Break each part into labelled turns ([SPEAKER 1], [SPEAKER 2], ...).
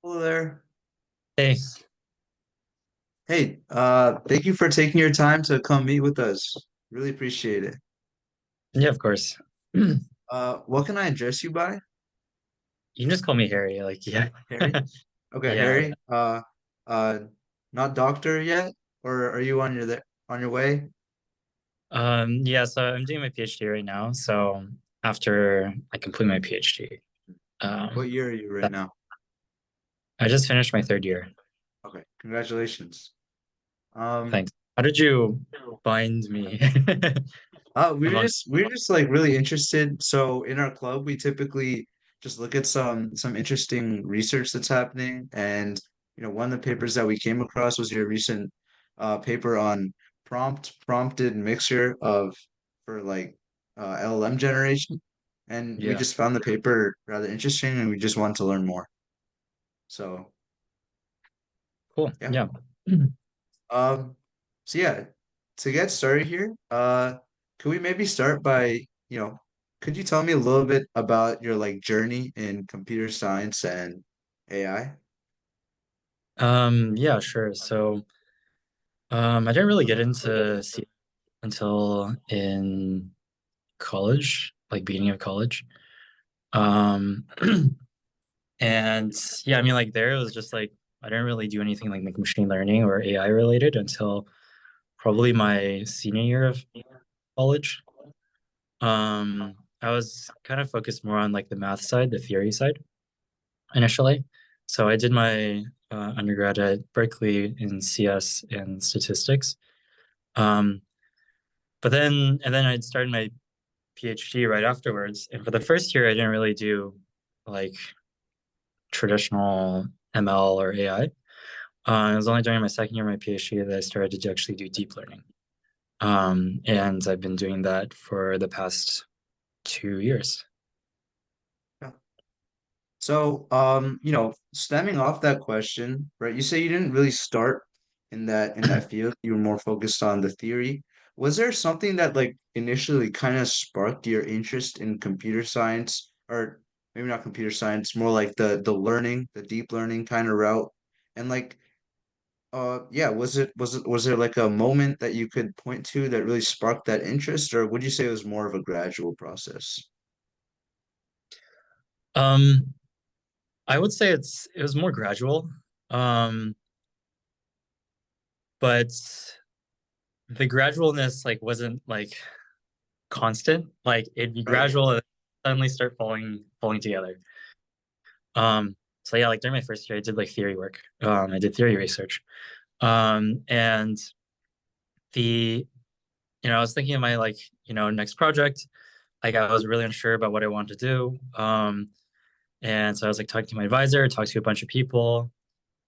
[SPEAKER 1] Hello there.
[SPEAKER 2] Hey,
[SPEAKER 1] Hey, thank you for taking your time to come meet with us. Really appreciate it.
[SPEAKER 2] yeah, of course. You
[SPEAKER 1] What can I address you by?
[SPEAKER 2] can just call me Harry. Like, yeah,
[SPEAKER 1] Harry? Okay,
[SPEAKER 2] yeah,
[SPEAKER 1] Harry. Uh, not doctor yet, or are you on your way?
[SPEAKER 2] yeah. So I'm doing my PhD right now. So after I complete my PhD,
[SPEAKER 1] What
[SPEAKER 2] um,
[SPEAKER 1] year are you right
[SPEAKER 2] that-
[SPEAKER 1] now?
[SPEAKER 2] I just finished my third year.
[SPEAKER 1] Okay, congratulations. Um,
[SPEAKER 2] Thanks. How did you find me? Among
[SPEAKER 1] we're just like really interested. So in our club, we typically just look at some interesting research that's happening. And one of the papers that we came across was your recent paper on prompted mixture of for like LLM generation. And we
[SPEAKER 2] yeah,
[SPEAKER 1] just found the paper rather interesting and we just wanted to learn more. So
[SPEAKER 2] cool.
[SPEAKER 1] yeah.
[SPEAKER 2] Yeah.
[SPEAKER 1] Um, so yeah, to get started here, could we maybe start by, could you tell me a little bit about your like journey in computer science and AI?
[SPEAKER 2] Yeah, sure. So, I didn't really get into C until in college, like beginning of college. Um, And yeah, I mean, like there it was just like I didn't really do anything like machine learning or AI related until probably my senior year of college. I was kind of focused more on like the math side, the theory side initially. So I did my undergrad at Berkeley in CS and statistics. Um, but then I started my PhD right afterwards. And for the first year, I didn't really do like traditional ML or AI. It was only during my second year of my PhD that I started to actually do deep learning. And I've been doing that for the past 2 years.
[SPEAKER 1] Yeah. So, stemming off that question, right? You say you didn't really start in that field. You were more focused on the theory. Was there something that like initially kind of sparked your interest in computer science, or maybe not computer science, more like the learning, the deep learning kind of route? And like, yeah, was there like a moment that you could point to that really sparked that interest, or would you say it was more of a gradual process?
[SPEAKER 2] Um, I would say it was more gradual, um, but the gradualness like wasn't like constant. Like it'd be
[SPEAKER 1] Right.
[SPEAKER 2] gradual and suddenly start falling together. So yeah, like during my first year, I did like theory work. I did theory research. And the I was thinking of my like next project. Like I was really unsure about what I wanted to do. And so I was like talking to my advisor, talked to a bunch of people.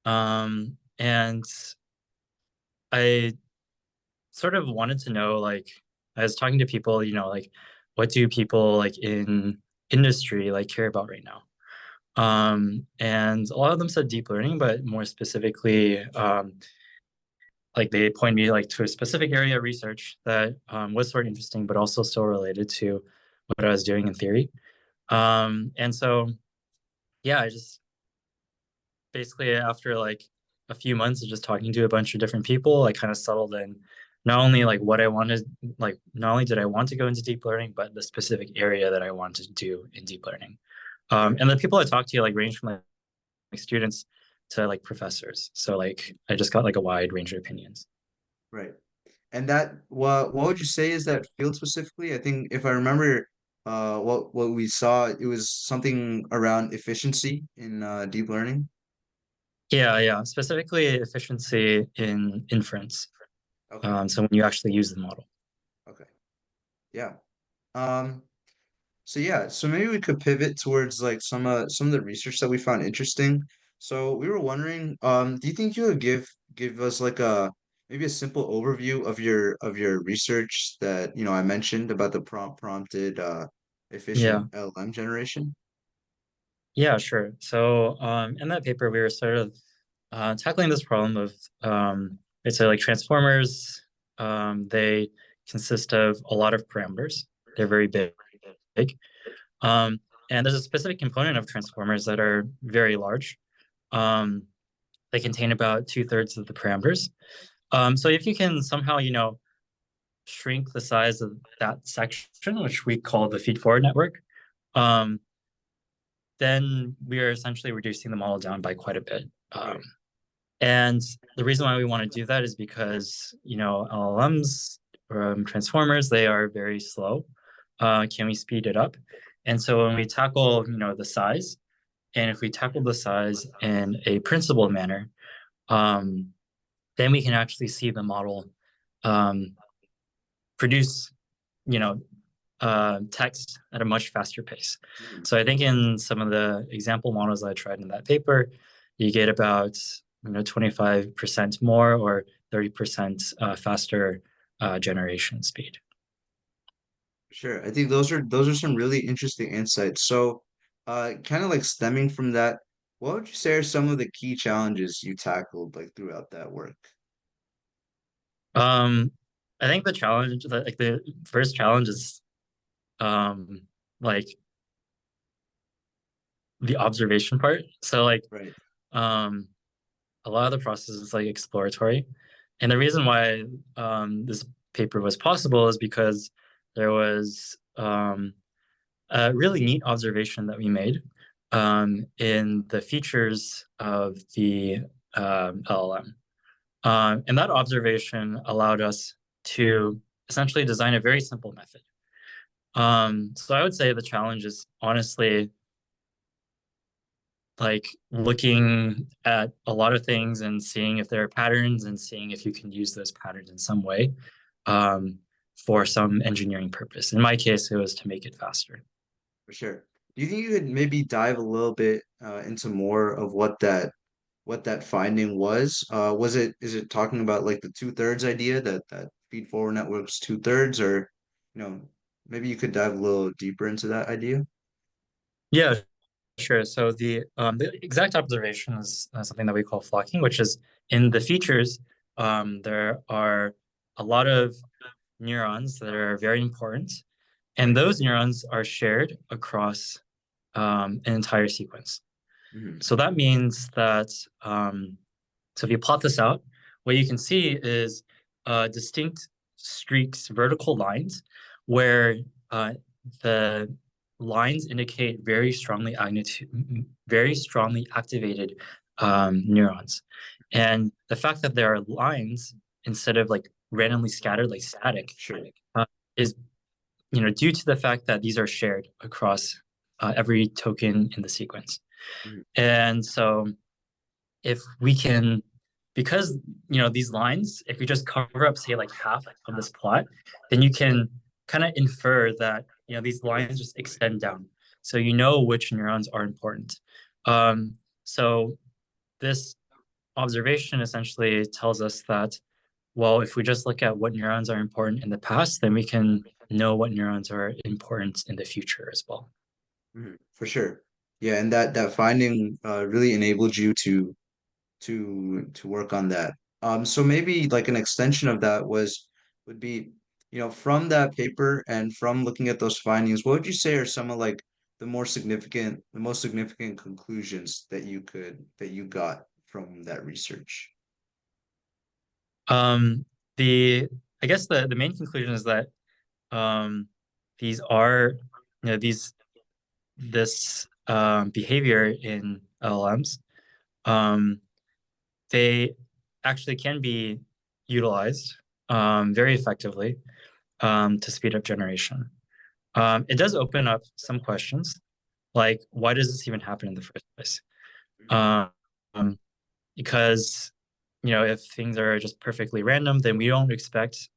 [SPEAKER 2] And I sort of wanted to know like I was talking to people, like what do people like in industry like care about right now? And a lot of them said deep learning, but more specifically, like they pointed me like to a specific area of research that was sort of interesting, but also still related to what I was doing in theory. And so yeah, I just basically after like a few months of just talking to a bunch of different people, I kind of settled in not only like what I wanted, like not only did I want to go into deep learning, but the specific area that I wanted to do in deep learning.
[SPEAKER 1] Right.
[SPEAKER 2] And the people I talked to like range from like students to like professors. So like I just got like a wide range of opinions.
[SPEAKER 1] Right. And that what would you say is that field specifically? I think if I remember what we saw, it was something around efficiency in deep learning.
[SPEAKER 2] Yeah, yeah. Specifically efficiency in inference.
[SPEAKER 1] Okay.
[SPEAKER 2] So when you actually use the model.
[SPEAKER 1] Okay. Yeah. Um so maybe we could pivot towards like some of the research that we found interesting. So we were wondering, do you think you would give us like a maybe a simple overview of your research that, I mentioned about the prompted
[SPEAKER 2] Yeah.
[SPEAKER 1] efficient LLM generation?
[SPEAKER 2] Yeah, sure. So in that paper, we were sort of tackling this problem of it's like transformers. They consist of a lot of parameters. They're very big. Um, and there's a specific component of transformers that are very large. Um, they contain about two-thirds of the parameters. So if you can somehow, shrink the size of that section, which we call the feed-forward network, um, then we are essentially reducing the model down by quite a bit.
[SPEAKER 1] Right.
[SPEAKER 2] And the reason why we want to do that is because, LLMs or transformers, they are very slow. Can we speed it up? And so when we tackle, the size, and if we tackle the size in a principled manner, um, then we can actually see the model um, produce, you know, text at a much faster pace.
[SPEAKER 1] Mhm.
[SPEAKER 2] So I think in some of the example models I tried in that paper, you get about 25% more or 30% faster generation speed.
[SPEAKER 1] Sure. I think those are some really interesting insights. So, kind of like stemming from that, what would you say are some of the key challenges you tackled like throughout that work?
[SPEAKER 2] Um, I think the challenge, like the first challenge is um, like the observation part. So like
[SPEAKER 1] Right.
[SPEAKER 2] um, a lot of the process is like exploratory. And the reason why this paper was possible is because there was a really neat observation that we made in the features of the LLM. And that observation allowed us to essentially design a very simple method. So I would say the challenge is honestly like looking at a lot of things and seeing if there are patterns and seeing if you can use those patterns in some way um, for some engineering purpose. In my case, it was to make it faster.
[SPEAKER 1] For sure. Do you think you could maybe dive a little bit into more of what that finding was? Is it talking about like the two-thirds idea that feed forward networks two-thirds, or you know, maybe you could dive a little deeper into that idea?
[SPEAKER 2] Yeah, sure. So the exact observation is something that we call flocking, which is in the features. There are a lot of neurons that are very important, and
[SPEAKER 1] Right.
[SPEAKER 2] those neurons are shared across an entire sequence.
[SPEAKER 1] Hmm.
[SPEAKER 2] So that means that so if you plot this out, what you can see is distinct streaks, vertical lines, where the lines indicate very strongly activated neurons. And the fact that there are lines instead of like randomly scattered, like static,
[SPEAKER 1] Sure.
[SPEAKER 2] uh, is due to the fact that these are shared across every token in the sequence.
[SPEAKER 1] Mhm.
[SPEAKER 2] And so if we can, because these lines, if you just cover up say like half of this plot, then you can kind of infer that these lines just extend down, so which neurons are important. So this observation essentially tells us that, well, if we just look at what neurons are important in the past, then we can know what neurons are important in the future as well.
[SPEAKER 1] Mhm. For sure. Yeah, and that finding really enabled you to work on that. So maybe like an extension of that would be, from that paper and from looking at those findings, what would you say are some of like the most significant conclusions that you got from that research?
[SPEAKER 2] Um, the I guess the main conclusion is that um, these are these this behavior in LLMs, um, they actually can be utilized very effectively to speed up generation. It does open up some questions, like why does this even happen in the first place? Um, because if things are just perfectly random, then we don't expect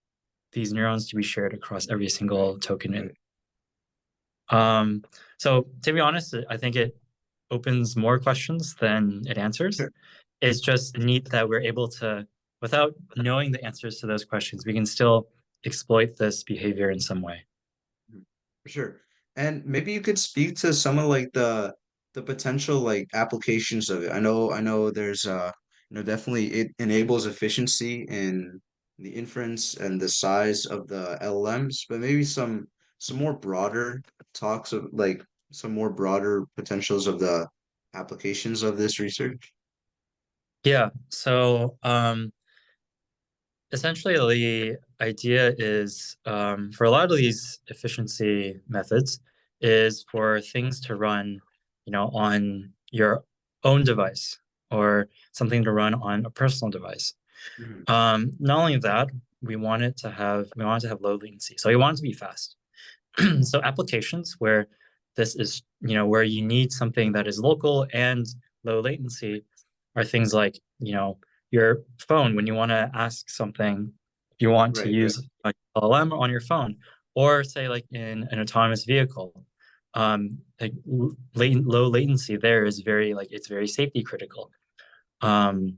[SPEAKER 2] these neurons to be shared across every
[SPEAKER 1] Right,
[SPEAKER 2] single token in.
[SPEAKER 1] right.
[SPEAKER 2] Um, so to be honest, I think it opens more questions than it answers.
[SPEAKER 1] Sure.
[SPEAKER 2] It's just neat that we're able to, without knowing the answers to those questions, we can still exploit this behavior in some way.
[SPEAKER 1] Mhm. For sure. And maybe you could speak to some of like the potential like applications of it. I know there's definitely it enables efficiency in the inference and the size of the LLMs, but maybe some more broader talks of like some more broader potentials of the applications of this research.
[SPEAKER 2] Yeah. So essentially the idea is for a lot of these efficiency methods is for things to run, on your own device or something to run on a personal device.
[SPEAKER 1] Mhm.
[SPEAKER 2] Not only that, we want it to have low latency. So we want it to be fast. So applications where this is, where you need something that is local and low latency are things like, your phone when you want to ask something, you want to
[SPEAKER 1] Right, right.
[SPEAKER 2] use like LLM on your phone, or say like in an autonomous vehicle. Like low latency there is very like it's very safety critical. Um,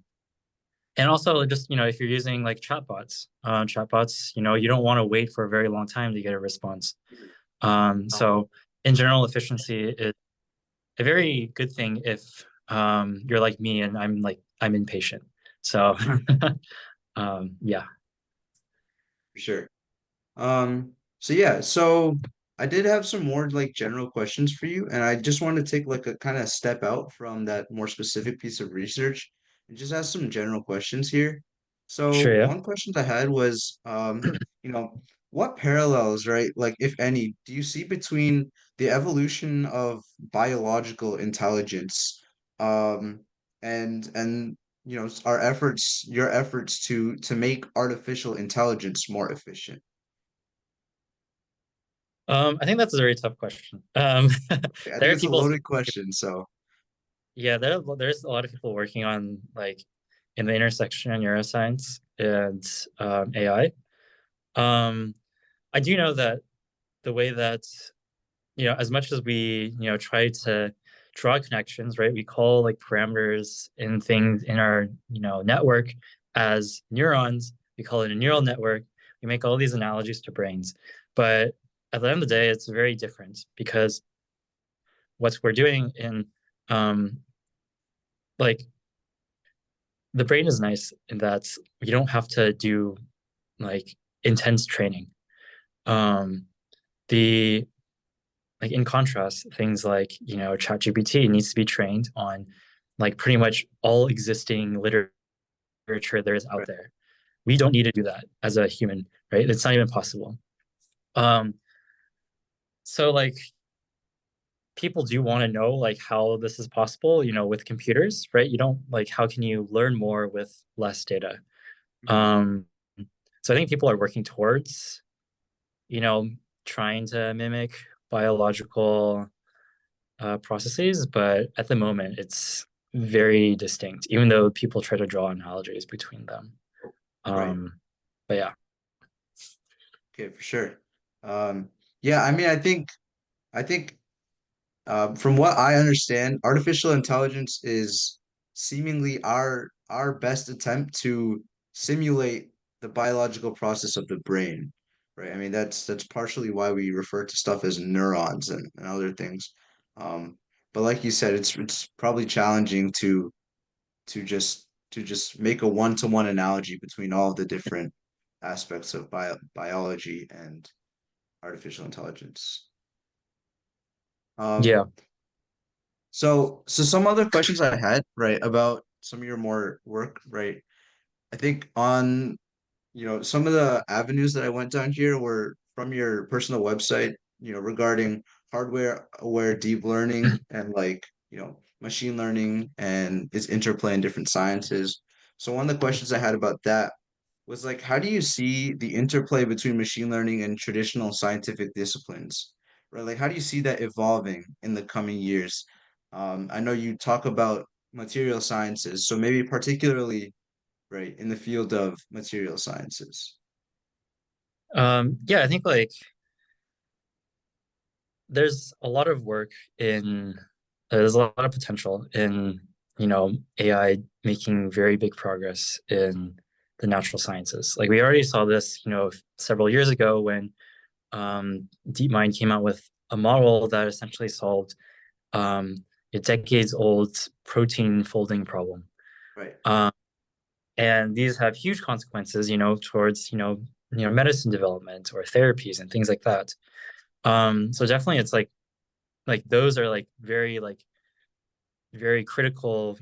[SPEAKER 2] and also just, if you're using like chatbots, you don't want to wait for a very long time to get a response.
[SPEAKER 1] Mhm.
[SPEAKER 2] So in general, efficiency is a very good thing if you're like me and I'm impatient. So yeah,
[SPEAKER 1] For sure. So yeah, so I did have some more like general questions for you, and I just want to take like a kind of step out from that more specific piece of research and just ask some general questions here. So
[SPEAKER 2] sure, yeah.
[SPEAKER 1] one question I had was, what parallels, right, like if any, do you see between the evolution of biological intelligence, um, and our efforts, your efforts to make artificial intelligence more efficient?
[SPEAKER 2] I think that's a very tough question.
[SPEAKER 1] I
[SPEAKER 2] There
[SPEAKER 1] think
[SPEAKER 2] are
[SPEAKER 1] it's a
[SPEAKER 2] people,
[SPEAKER 1] loaded question, so
[SPEAKER 2] yeah, there's a lot of people working on like in the intersection of neuroscience and AI. I do know that the way that as much as we, try to draw connections, right? We call like parameters in things in our, network as neurons. We call it a neural network. We make all these analogies to brains. But at the end of the day, it's very different because what we're doing in um, like the brain is nice in that you don't have to do like intense training. Um, the like in contrast, things like ChatGPT needs to be trained on like pretty much all existing literature there is out
[SPEAKER 1] right.
[SPEAKER 2] there. We don't need to do that as a human, right? It's not even possible. Um, so like people do want to know like how this is possible, with computers, right? You don't like how can you learn more with less data?
[SPEAKER 1] Mhm.
[SPEAKER 2] Um, so I think people are working towards, you know, trying to mimic biological processes, but at the moment it's very distinct, even though people try to draw analogies between them.
[SPEAKER 1] Right.
[SPEAKER 2] Um, but yeah,
[SPEAKER 1] Okay, for sure. Yeah, I mean, I think from what I understand, artificial intelligence is seemingly our best attempt to simulate the biological process of the brain, right? I mean, that's partially why we refer to stuff as neurons and other things. Um, but like you said, it's probably challenging to just make a one-to-one analogy between all of the different aspects of biology and artificial intelligence. Um,
[SPEAKER 2] yeah.
[SPEAKER 1] so some other questions I had, right, about some of your more work, right? I think on, some of the avenues that I went down here were from your personal website, regarding hardware aware deep learning and like, machine learning and its interplay in different sciences. So one of the questions I had about that was like, how do you see the interplay between machine learning and traditional scientific disciplines? Right? Like, how do you see that evolving in the coming years? I know you talk about material sciences, so maybe particularly, right, in the field of material sciences.
[SPEAKER 2] Yeah, I think like there's a lot of work in there's a lot of potential in AI making very big progress in the natural sciences. Like we already saw this, several years ago when DeepMind came out with a model that essentially solved um, a decades old protein folding problem.
[SPEAKER 1] Right.
[SPEAKER 2] Um, and these have huge consequences, towards, medicine development or therapies and things like that. So definitely it's like those are like very critical,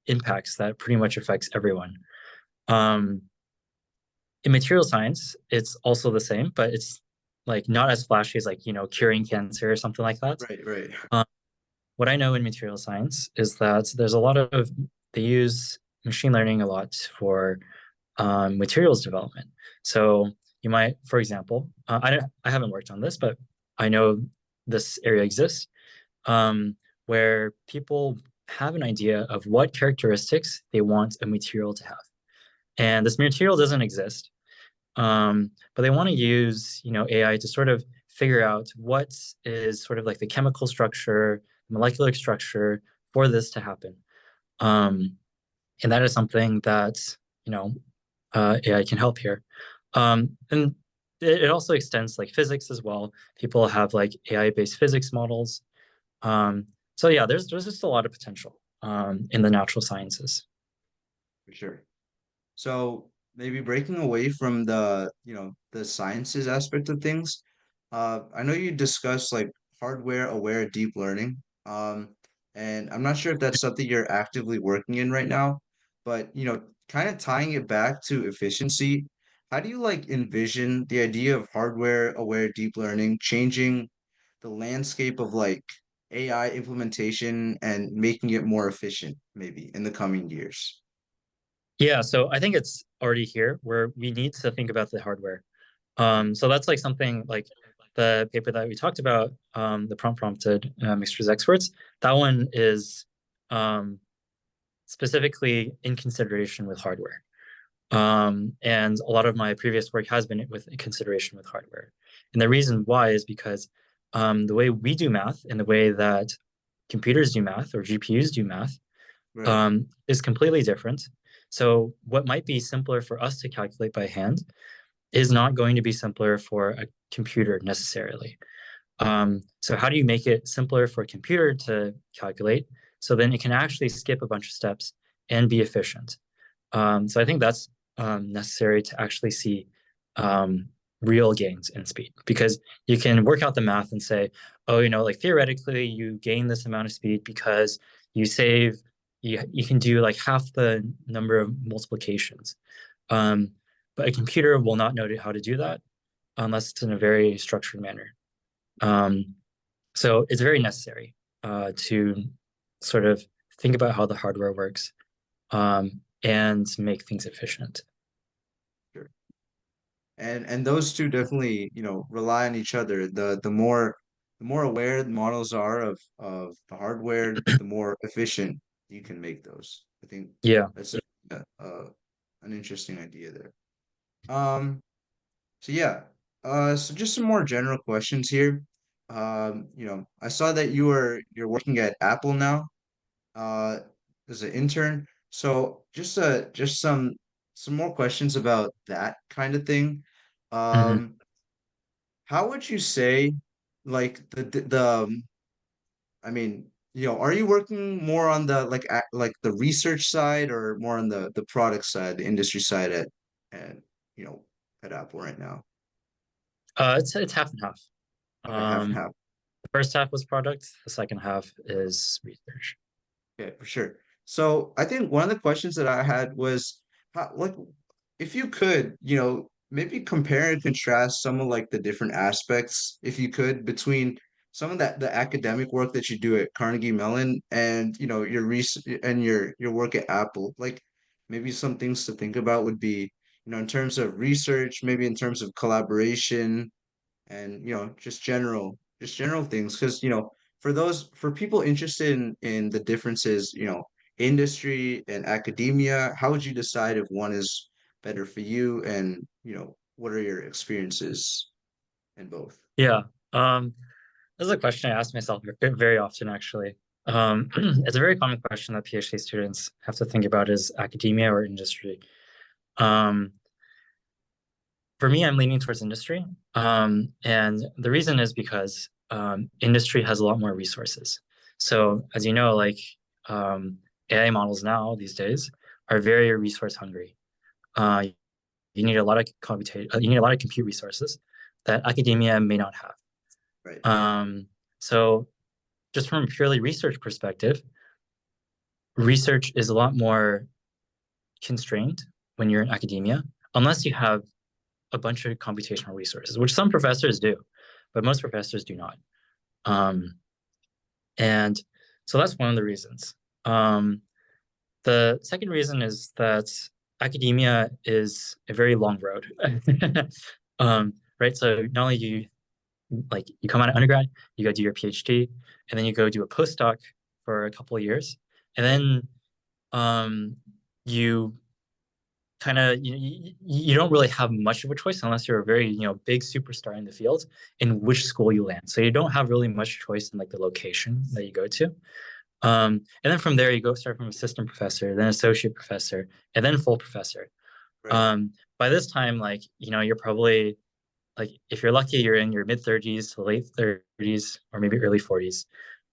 [SPEAKER 2] impacts that pretty much affects everyone. Um, in material science, it's also the same, but it's like not as flashy as like, curing cancer or something like that.
[SPEAKER 1] Right, right.
[SPEAKER 2] Um, what I know in material science is that there's a lot of, they use machine learning a lot for materials development. So you might, for example, I haven't worked on this, but I know this area exists, where people have an idea of what characteristics they want a material to have. And this material doesn't exist, but they want to use, AI to sort of figure out what is sort of like the chemical structure, molecular structure for this to happen. Um, and that is something that, you know, AI can help here. And it also extends like physics as well. People have like AI-based physics models. Um, so yeah, there's just a lot of potential in the natural sciences.
[SPEAKER 1] For sure. So maybe breaking away from the sciences aspect of things, I know you discussed like hardware aware deep learning. And I'm not sure if that's something you're actively working in right now, but kind of tying it back to efficiency, how do you like envision the idea of hardware aware deep learning changing the landscape of like AI implementation and making it more efficient maybe in the coming years?
[SPEAKER 2] Yeah, so I think it's already here where we need to think about the hardware. So that's like something like the paper that we talked about, the prompted mixtures experts. That one is um, specifically in consideration with hardware. And a lot of my previous work has been with consideration with hardware. And the reason why is because the way we do math and the way that computers do math or GPUs do math
[SPEAKER 1] Right.
[SPEAKER 2] is completely different. So what might be simpler for us to calculate by hand is not going to be simpler for a computer necessarily. So how do you make it simpler for a computer to calculate so then it can actually skip a bunch of steps and be efficient? So I think that's necessary to actually see real gains in speed because you can work out the math and say, oh, like theoretically you gain this amount of speed because you save, you can do like half the number of multiplications. Um, but a computer will not know how to do that unless it's in a very structured manner. Um, so it's very necessary to sort of think about how the hardware works and make things efficient.
[SPEAKER 1] Sure. And those two definitely, rely on each other. The more aware the models are of the hardware, the more efficient you can make those. I think
[SPEAKER 2] Yeah.
[SPEAKER 1] that's an interesting idea there. Um, so yeah. So just some more general questions here. I saw that you're working at Apple now, uh, as an intern. So just some more questions about that kind of thing.
[SPEAKER 2] Mhm.
[SPEAKER 1] Um, how would you say like I mean, are you working more on the like the research side or more on the product side, the industry side at you know at Apple right now?
[SPEAKER 2] It's half and half.
[SPEAKER 1] Okay, half and
[SPEAKER 2] Um,
[SPEAKER 1] half.
[SPEAKER 2] the first half was product. The second half is research.
[SPEAKER 1] Yeah, for sure. So I think one of the questions that I had was like if you could, maybe compare and contrast some of like the different aspects, if you could, between some of that the academic work that you do at Carnegie Mellon and your your work at Apple. Like maybe some things to think about would be, in terms of research, maybe in terms of collaboration, and just general things because for people interested in the differences, industry and academia, how would you decide if one is better for you, and what are your experiences in both?
[SPEAKER 2] Yeah. Um, this is a question I ask myself very often, actually. It's a very common question that PhD students have to think about is academia or industry. Um, for me, I'm leaning towards industry. And the reason is because industry has a lot more resources. So as you know, like um, AI models now these days are very resource hungry. Uh, you need a lot of you need a lot of compute resources that academia may not have.
[SPEAKER 1] Right.
[SPEAKER 2] So just from a purely research perspective, research is a lot more constrained when you're in academia, unless you have a bunch of computational resources, which some professors do, but most professors do not. Um, and so that's one of the reasons. Um, the second reason is that academia is a very long road. Right? So not only you like you come out of undergrad, you go do your PhD, and then you go do a postdoc for a couple of years, and
[SPEAKER 1] Right,
[SPEAKER 2] then you kind of you don't really have much of a choice unless you're a very big superstar in the field in which school you land. So you don't have really much choice in like the location that you go to. And then from there you go start from assistant professor, then associate professor, and then full professor.
[SPEAKER 1] right,
[SPEAKER 2] By this time, like you're probably like if you're lucky, you're in your mid 30s to late 30s or maybe early 40s.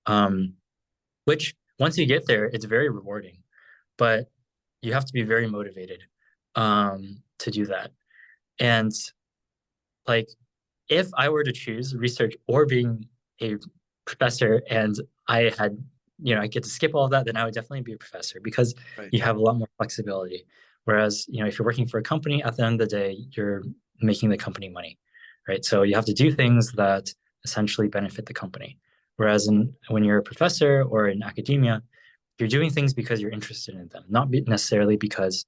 [SPEAKER 2] Um, which once you get there, it's very rewarding, but you have to be very motivated to do that. And like, if I were to choose research or being a professor and I had, I get to skip all of that, then I would definitely be a professor because
[SPEAKER 1] right,
[SPEAKER 2] you have a lot more flexibility. Whereas, if you're working for a company, at the end of the day, you're making the company money, right? So you have to do things that essentially benefit the company. Whereas when you're a professor or in academia, you're doing things because you're interested in them, not necessarily because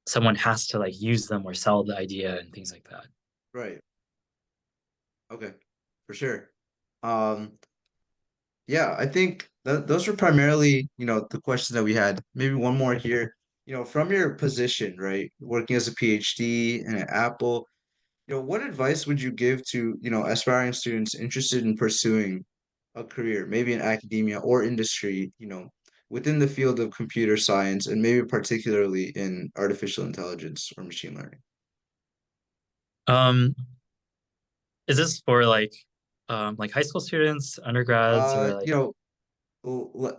[SPEAKER 2] someone has to like use them or sell the idea and things like that.
[SPEAKER 1] right. Okay, for sure. Um, yeah, I think th those were primarily, the questions that we had. Maybe one more here. From your position, right, working as a PhD and at Apple, what advice would you give to, aspiring students interested in pursuing a career, maybe in academia or industry, within the field of computer science and maybe particularly in artificial intelligence or machine learning?
[SPEAKER 2] Um, is this for like high school students, undergrads,
[SPEAKER 1] Uh,
[SPEAKER 2] or like
[SPEAKER 1] you know,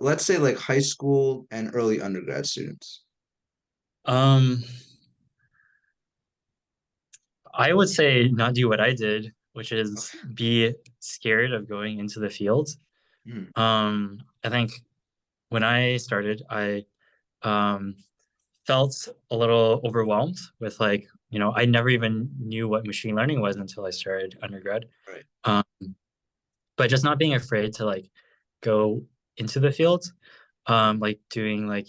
[SPEAKER 1] let's say like high school and early undergrad students.
[SPEAKER 2] um I would say not do what I did, which is
[SPEAKER 1] Okay.
[SPEAKER 2] be scared of going into the field.
[SPEAKER 1] Mhm.
[SPEAKER 2] I think when I started, I um felt a little overwhelmed with like, I never even knew what machine learning was until I started undergrad.
[SPEAKER 1] Right.
[SPEAKER 2] Um, but just not being afraid to like go into the field, like doing like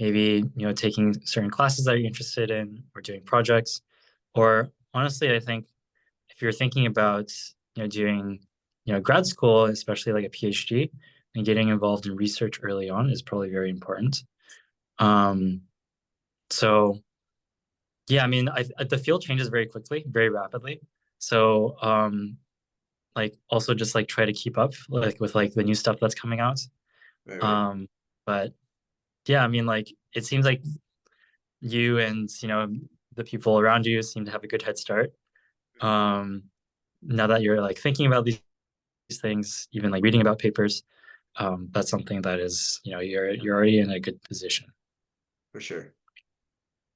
[SPEAKER 2] maybe taking certain classes that you're interested in or doing projects, or honestly, I think if you're thinking about doing grad school, especially like a PhD, and getting involved in research early on is probably very important. Um, so yeah, I mean, the field changes very quickly, very rapidly. So like also just like try to keep up like with like the new stuff that's coming out.
[SPEAKER 1] Right, right.
[SPEAKER 2] Um, but yeah, I mean, like it seems like you and the people around you seem to have a good head start. Um, now that you're like thinking about these things, even like reading about papers, that's something that is you're already in a good position.
[SPEAKER 1] For sure.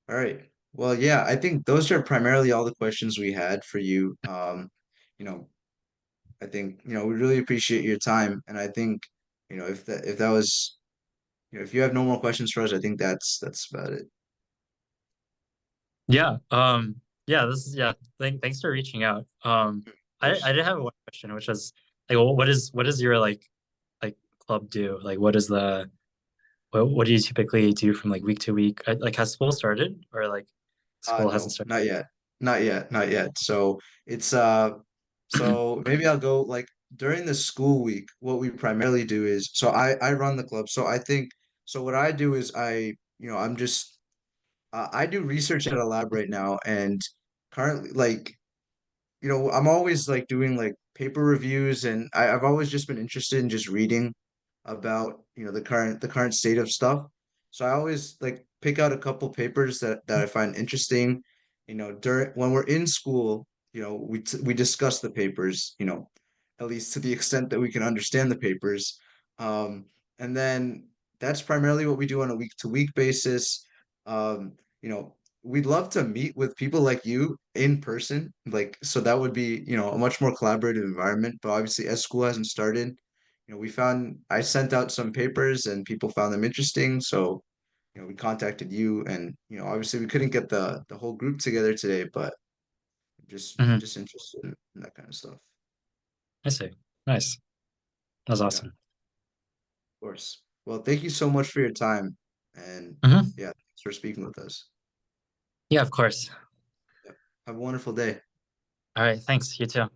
[SPEAKER 1] All right. Well, yeah, I think those are primarily all the questions we had for you. You know, I think, we really appreciate your time. And I think, if that was, if you have no more questions for us, I think that's about it.
[SPEAKER 2] Yeah. Yeah. This is yeah. Thanks for reaching out.
[SPEAKER 1] Of
[SPEAKER 2] I
[SPEAKER 1] course.
[SPEAKER 2] did have one question, which was like, what is your like club do? Like, what do you typically do from like week to week? Like, has school started or like school hasn't
[SPEAKER 1] No,
[SPEAKER 2] started?
[SPEAKER 1] not yet. Not yet, not yet. So it's so maybe I'll go like during the school week, what we primarily do is so I run the club. So I think so what I do is I'm just I do research at a lab right now and currently like I'm always like doing like paper reviews and I've always just been interested in just reading about, the current state of stuff. So I always like pick out a couple papers that I find interesting, during when we're in school, we discuss the papers, at least to the extent that we can understand the papers. Um, and then that's primarily what we do on a week to week basis. Um, you know, we'd love to meet with people like you in person, like so that would be, a much more collaborative environment. But obviously, as school hasn't started, I sent out some papers and people found them interesting, so we contacted you, and obviously we couldn't get the whole group together today, but
[SPEAKER 2] Hmm.
[SPEAKER 1] just interested in that kind of stuff.
[SPEAKER 2] I see. Nice. That was
[SPEAKER 1] Yeah, of
[SPEAKER 2] awesome.
[SPEAKER 1] course. Well, thank you so much for your time, and
[SPEAKER 2] Hmm.
[SPEAKER 1] yeah, thanks for speaking with us.
[SPEAKER 2] Yeah, of course.
[SPEAKER 1] Yeah. Have a wonderful day.
[SPEAKER 2] All right. Thanks. You too.